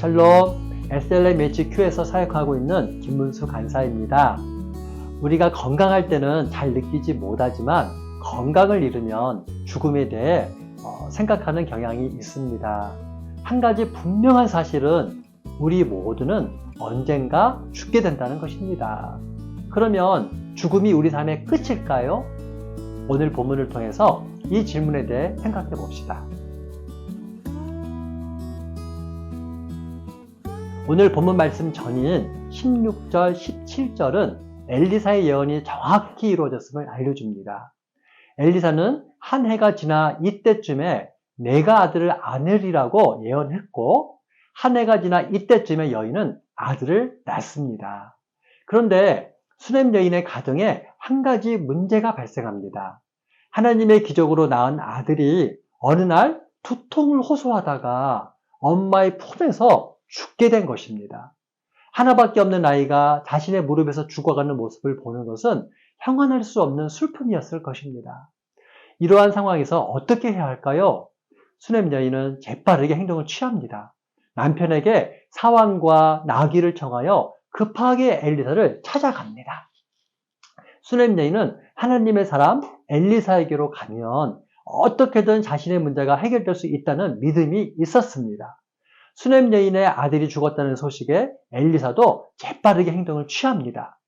샬롬, SLMHQ에서 사역하고 있는 김문수 간사입니다. 우리가 건강할 때는 잘 느끼지 못하지만 건강을 잃으면 죽음에 대해 생각하는 경향이 있습니다. 한 가지 분명한 사실은 우리 모두는 언젠가 죽게 된다는 것입니다. 그러면 죽음이 우리 삶의 끝일까요? 오늘 본문을 통해서 이 질문에 대해 생각해 봅시다. 오늘 본문 말씀 전인 16절, 17절은 엘리사의 예언이 정확히 이루어졌음을 알려줍니다. 엘리사는 한 해가 지나 이때쯤에 내가 아들을 안으리라고 예언했고, 한 해가 지나 이때쯤에 여인은 아들을 낳습니다. 그런데 수넴 여인의 가정에 한 가지 문제가 발생합니다. 하나님의 기적으로 낳은 아들이 어느 날 두통을 호소하다가 엄마의 품에서 죽게 된 것입니다. 하나밖에 없는 아이가 자신의 무릎에서 죽어가는 모습을 보는 것은 형언할 수 없는 슬픔이었을 것입니다. 이러한 상황에서 어떻게 해야 할까요? 수넴 여인은 재빠르게 행동을 취합니다. 남편에게 사환과 나귀를 청하여 급하게 엘리사를 찾아갑니다. 수넴 여인은 하나님의 사람 엘리사에게로 가면 어떻게든 자신의 문제가 해결될 수 있다는 믿음이 있었습니다. 수넴 여인의 아들이 죽었다는 소식에 엘리사도 재빠르게 행동을 취합니다.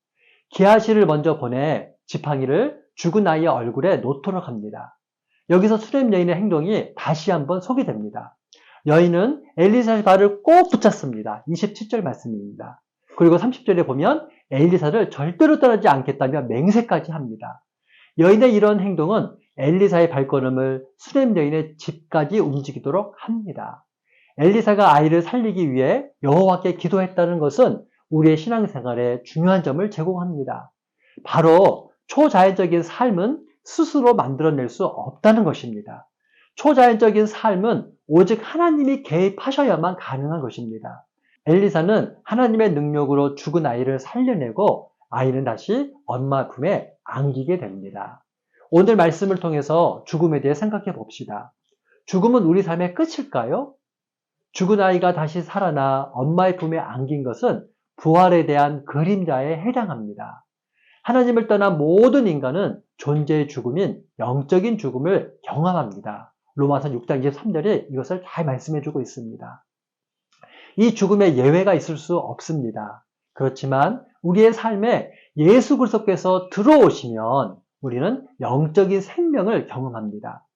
게하시를 먼저 보내 지팡이를 죽은 아이의 얼굴에 놓도록 합니다. 여기서 수넴 여인의 행동이 다시 한번 소개됩니다. 여인은 엘리사의 발을 꼭 붙잡습니다. 27절 말씀입니다. 그리고 30절에 보면 엘리사를 절대로 떠나지 않겠다며 맹세까지 합니다. 여인의 이런 행동은 엘리사의 발걸음을 수넴 여인의 집까지 움직이도록 합니다. 엘리사가 아이를 살리기 위해 여호와께 기도했다는 것은 우리의 신앙생활에 중요한 점을 제공합니다. 바로 초자연적인 삶은 스스로 만들어낼 수 없다는 것입니다. 초자연적인 삶은 오직 하나님이 개입하셔야만 가능한 것입니다. 엘리사는 하나님의 능력으로 죽은 아이를 살려내고 아이는 다시 엄마 품에 안기게 됩니다. 오늘 말씀을 통해서 죽음에 대해 생각해 봅시다. 죽음은 우리 삶의 끝일까요? 죽은 아이가 다시 살아나 엄마의 품에 안긴 것은 부활에 대한 그림자에 해당합니다. 하나님을 떠난 모든 인간은 존재의 죽음인 영적인 죽음을 경험합니다. 로마서 6장 23절에 이것을 잘 말씀해주고 있습니다. 이 죽음에 예외가 있을 수 없습니다. 그렇지만 우리의 삶에 예수 그리스도께서 들어오시면 우리는 영적인 생명을 경험합니다.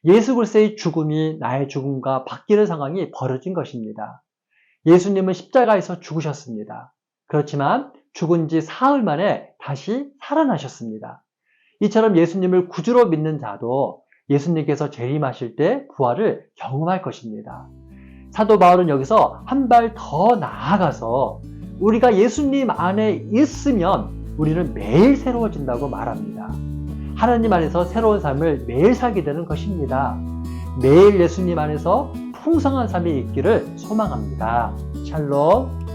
예수 그리스도의 죽음이 나의 죽음과 바뀌는 상황이 벌어진 것입니다. 예수님은 십자가에서 죽으셨습니다. 그렇지만 죽은 지 사흘 만에 다시 살아나셨습니다. 이처럼 예수님을 구주로 믿는 자도 예수님께서 재림하실 때 부활을 경험할 것입니다. 사도 바울은 여기서 한 발 더 나아가서 우리가 예수님 안에 있으면 우리는 매일 새로워진다고 말합니다. 하나님 안에서 새로운 삶을 매일 살게 되는 것입니다. 매일 예수님 안에서 풍성한 삶이 있기를 소망합니다. 샬롬.